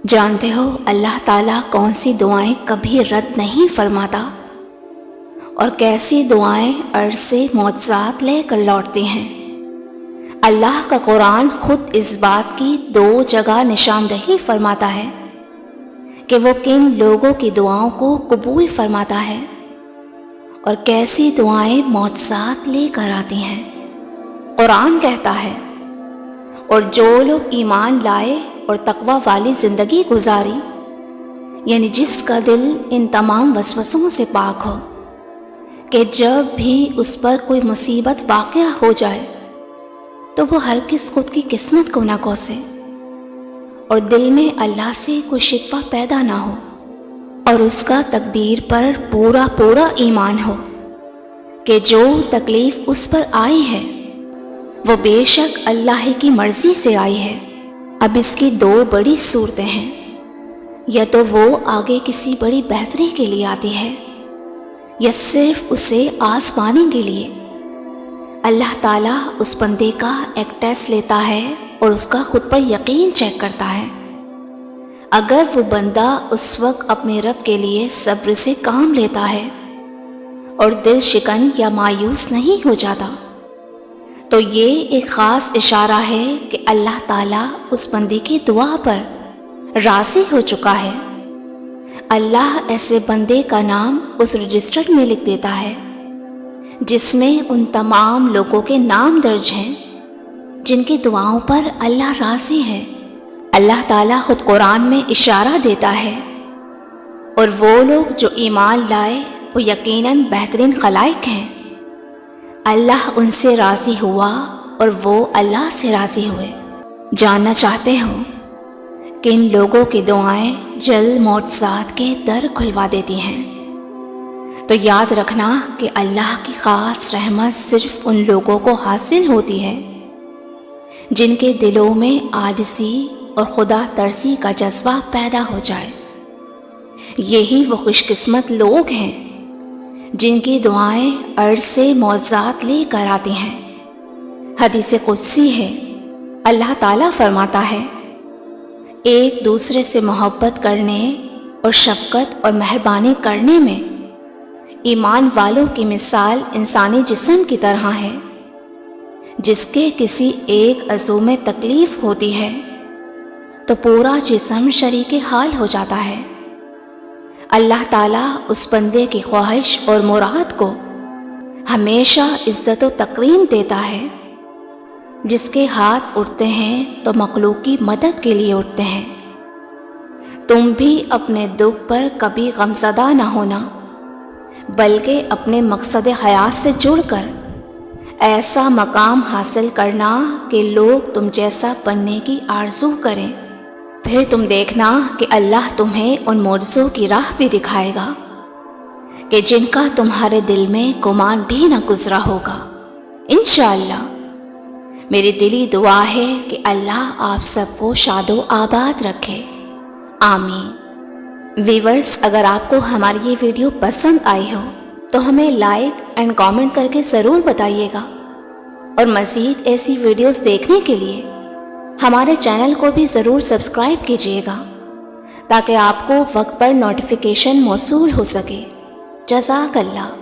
جانتے ہو اللہ تعالیٰ کون سی دعائیں کبھی رد نہیں فرماتا اور کیسی دعائیں عرض سے معجزات لے کر لوٹتی ہیں۔ اللہ کا قرآن خود اس بات کی 2 جگہ نشاندہی فرماتا ہے کہ وہ کن لوگوں کی دعاؤں کو قبول فرماتا ہے اور کیسی دعائیں معجزات لے کر آتی ہیں۔ قرآن کہتا ہے، اور جو لوگ ایمان لائے اور تقوی والی زندگی گزاری، یعنی جس کا دل ان تمام وسوسوں سے پاک ہو کہ جب بھی اس پر کوئی مصیبت واقع ہو جائے تو وہ ہرگز خود کی قسمت کو نہ کوسے اور دل میں اللہ سے کوئی شکوہ پیدا نہ ہو اور اس کا تقدیر پر پورا ایمان ہو کہ جو تکلیف اس پر آئی ہے وہ بے شک اللہ کی مرضی سے آئی ہے۔ اب اس کی 2 بڑی صورتیں ہیں، یا تو وہ آگے کسی بڑی بہتری کے لیے آتی ہے یا صرف اسے آزمانے کے لیے۔ اللہ تعالیٰ اس بندے کا ایک ٹیسٹ لیتا ہے اور اس کا خود پر یقین چیک کرتا ہے۔ اگر وہ بندہ اس وقت اپنے رب کے لیے صبر سے کام لیتا ہے اور دل شکن یا مایوس نہیں ہو جاتا تو یہ ایک خاص اشارہ ہے کہ اللہ تعالیٰ اس بندے کی دعا پر راضی ہو چکا ہے۔ اللہ ایسے بندے کا نام اس رجسٹر میں لکھ دیتا ہے جس میں ان تمام لوگوں کے نام درج ہیں جن کی دعاؤں پر اللہ راضی ہے۔ اللہ تعالیٰ خود قرآن میں اشارہ دیتا ہے، اور وہ لوگ جو ایمان لائے وہ یقیناً بہترین خلائق ہیں۔ اللہ ان سے راضی ہوا اور وہ اللہ سے راضی ہوئے۔ جاننا چاہتے ہو کہ ان لوگوں کی دعائیں جلد معجزات کے در کھلوا دیتی ہیں، تو یاد رکھنا کہ اللہ کی خاص رحمت صرف ان لوگوں کو حاصل ہوتی ہے جن کے دلوں میں عاجزی اور خدا ترسی کا جذبہ پیدا ہو جائے۔ یہی وہ خوش قسمت لوگ ہیں جن کی دعائیں عرض سے معجزات لے کر آتی ہیں۔ حدیث قدسی ہے، اللہ تعالیٰ فرماتا ہے، ایک دوسرے سے محبت کرنے اور شفقت اور مہربانی کرنے میں ایمان والوں کی مثال انسانی جسم کی طرح ہے، جس کے کسی ایک عضو میں تکلیف ہوتی ہے تو پورا جسم شریک حال ہو جاتا ہے۔ اللہ تعالیٰ اس بندے کی خواہش اور مراد کو ہمیشہ عزت و تکریم دیتا ہے۔ جس کے ہاتھ اٹھتے ہیں تو مخلوق کی مدد کے لیے اٹھتے ہیں۔ تم بھی اپنے دکھ پر کبھی غمزدہ نہ ہونا، بلکہ اپنے مقصد حیات سے جڑ کر ایسا مقام حاصل کرنا کہ لوگ تم جیسا بننے کی آرزو کریں۔ پھر تم دیکھنا کہ اللہ تمہیں ان معجزوں کی راہ بھی دکھائے گا کہ جن کا تمہارے دل میں گمان بھی نہ گزرا ہوگا۔ انشاءاللہ میری دلی دعا ہے کہ اللہ آپ سب کو شاد و آباد رکھے، آمین۔ ویورز، اگر آپ کو ہماری یہ ویڈیو پسند آئی ہو تو ہمیں لائک اینڈ کامنٹ کر کے ضرور بتائیے گا، اور مزید ایسی ویڈیوز دیکھنے کے لیے ہمارے چینل کو بھی ضرور سبسکرائب کیجیے گا تاکہ آپ کو وقت پر نوٹیفیکیشن موصول ہو سکے۔ جزاک اللہ۔